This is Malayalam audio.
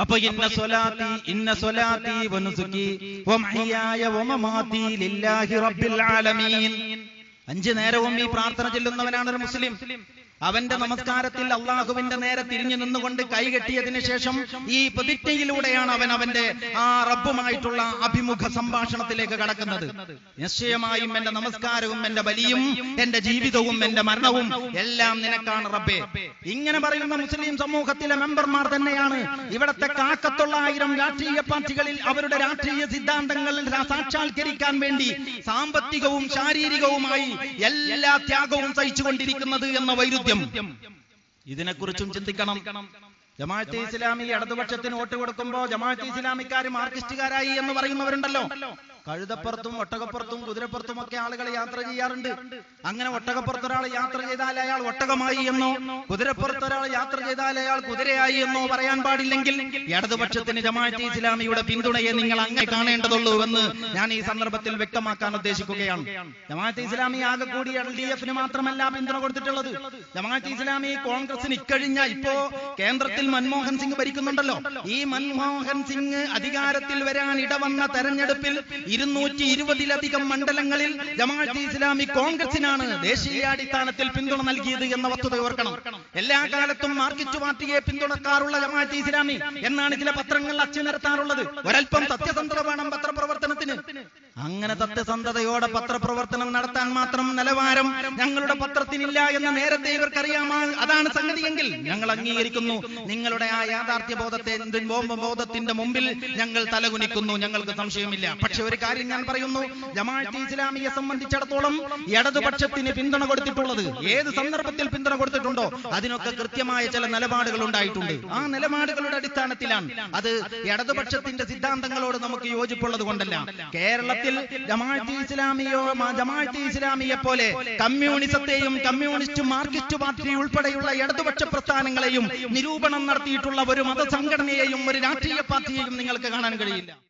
അപ്പൊ ഇന്ന സ്വലാത്തി വനുസുകി വമഹ്യായ വമമാതി ലില്ലാഹി റബ്ബിൽ ആലമീൻ. 5 നേരവും ഈ പ്രാർത്ഥന ചൊല്ലുന്നവനാണ് ഒരു മുസ്ലിം. അവന്റെ നമസ്കാരത്തിൽ അള്ളാഹുവിന്റെ നേരെ തിരിഞ്ഞു നിന്നുകൊണ്ട് കൈകെട്ടിയതിനു ശേഷം ഈ പ്രതിജ്ഞയിലൂടെയാണ് അവന്റെ ആ റബ്ബുമായിട്ടുള്ള അഭിമുഖ സംഭാഷണത്തിലേക്ക് കടക്കുന്നത്. നിശ്ചയമായും എന്റെ നമസ്കാരവും എന്റെ ബലിയും എന്റെ ജീവിതവും എന്റെ മരണവും എല്ലാം നിനക്കാണ് റബ്ബേ. ഇങ്ങനെ പറയുന്ന മുസ്ലിം സമൂഹത്തിലെ മെമ്പർമാർ തന്നെയാണ് ഇവിടത്തെ 1,000 രാഷ്ട്രീയ പാർട്ടികളിൽ അവരുടെ രാഷ്ട്രീയ സിദ്ധാന്തങ്ങൾ സാക്ഷാത്കരിക്കാൻ വേണ്ടി സാമ്പത്തികവും ശാരീരികവുമായി എല്ലാ ത്യാഗവും സഹിച്ചുകൊണ്ടിരിക്കുന്നത് എന്ന വൈരുദ്ധ്യം. ഇതിനെക്കുറിച്ചും ചിന്തിക്കണം. ജമാഅത്തെ ഇസ്ലാമി ഇടതുപക്ഷത്തിന് വോട്ട് കൊടുക്കുമ്പോ ജമാഅത്തെ ഇസ്ലാമിക്കാർ മാർക്സിസ്റ്റുകാരായി എന്ന് പറയുന്നവരുണ്ടല്ലോ. കഴുതപ്പുറത്തും ഒട്ടകപ്പുറത്തും കുതിരപ്പുറത്തും ഒക്കെ ആളുകൾ യാത്ര ചെയ്യാറുണ്ട്. അങ്ങനെ ഒട്ടകപ്പുറത്ത് ഒരാൾ യാത്ര ചെയ്താൽ അയാൾ ഒട്ടകമായി എന്നോ കുതിരപ്പുറത്ത് ഒരാൾ യാത്ര ചെയ്താൽ അയാൾ കുതിരയായി എന്നോ പറയാൻ പാടില്ലെങ്കിൽ ഇടതുപക്ഷത്തിന് ജമാഅത്തെ ഇസ്ലാമിയുടെ പിന്തുണയെ നിങ്ങൾ അങ്ങനെ കാണേണ്ടതുള്ളൂ എന്ന് ഞാൻ ഈ സന്ദർഭത്തിൽ വ്യക്തമാക്കാൻ ഉദ്ദേശിക്കുകയാണ്. ജമാഅത്തെ ഇസ്ലാമി ആകെ കൂടി LDF മാത്രമല്ല പിന്തുണ കൊടുത്തിട്ടുള്ളത്. ജമാഅത്തെ ഇസ്ലാമി കോൺഗ്രസിന് ഇക്കഴിഞ്ഞ ഇപ്പോ കേന്ദ്രത്തിൽ മൻമോഹൻ സിംഗ് ഭരിക്കുന്നുണ്ടല്ലോ. ഈ മൻമോഹൻ സിംഗ് അധികാരത്തിൽ വരാൻ ഇടവന്ന തെരഞ്ഞെടുപ്പിൽ 220-ലധികം മണ്ഡലങ്ങളിൽ ജമാഅത്തെ ഇസ്ലാമി കോൺഗ്രസിനാണ് ദേശീയാടിസ്ഥാനത്തിൽ പിന്തുണ നൽകിയത് എന്ന വസ്തുത ഓർക്കണം. എല്ലാ കാലത്തും മാർക്സിസ്റ്റ് പാർട്ടിയെ പിന്തുണക്കാറുള്ള ജമാഅത്തെ ഇസ്ലാമി എന്നാണ് ചില പത്രങ്ങൾ അച്ചുനിരത്താറുള്ളത്. ഒരൽപ്പം സത്യസന്ധത വേണം പത്രപ്രവർത്തനത്തിന്. അങ്ങനെ സത്യസന്ധതയോടെ പത്രപ്രവർത്തനം നടത്താൻ മാത്രം നിലവാരം ഞങ്ങളുടെ പത്രത്തിനില്ല എന്ന് നേരത്തെ ഇവർക്കറിയാമോ? അതാണ് സംഗതിയെങ്കിൽ ഞങ്ങൾ അംഗീകരിക്കുന്നു. നിങ്ങളുടെ ആ യാഥാർത്ഥ്യ ബോധത്തിന്റെ മുമ്പിൽ ഞങ്ങൾ തലകുനിക്കുന്നു, ഞങ്ങൾക്ക് സംശയമില്ല. പക്ഷെ ഒരു കാര്യം ഞാൻ പറയുന്നു, ജമാഅത്തെ ഇസ്ലാമിയെ സംബന്ധിച്ചിടത്തോളം ഇടതുപക്ഷത്തിന് പിന്തുണ കൊടുത്തിട്ടുള്ളത് ഏത് സന്ദർഭത്തിൽ പിന്തുണ കൊടുത്തിട്ടുണ്ടോ അതിനൊക്കെ കൃത്യമായ ചില നിലപാടുകൾ ഉണ്ടായിട്ടുണ്ട്. ആ നിലപാടുകളുടെ അടിസ്ഥാനത്തിലാണ്. അത് ഇടതുപക്ഷത്തിന്റെ സിദ്ധാന്തങ്ങളോട് നമുക്ക് യോജിപ്പുള്ളത് കൊണ്ടല്ല. കേരളത്തിൽ ജമാഅത്തെ ഇസ്ലാമിയെ പോലെ കമ്മ്യൂണിസത്തെയും കമ്മ്യൂണിസ്റ്റ് മാർക്സിസ്റ്റ് പാർട്ടി ഉൾപ്പെടെയുള്ള ഇടതുപക്ഷ പ്രസ്ഥാനങ്ങളെയും നിരൂപണം നടത്തിയിട്ടുള്ള ഒരു മതസംഘടനയെയും ഒരു രാഷ്ട്രീയ പാർട്ടിയെയും നിങ്ങൾക്ക് കാണാൻ കഴിയില്ല.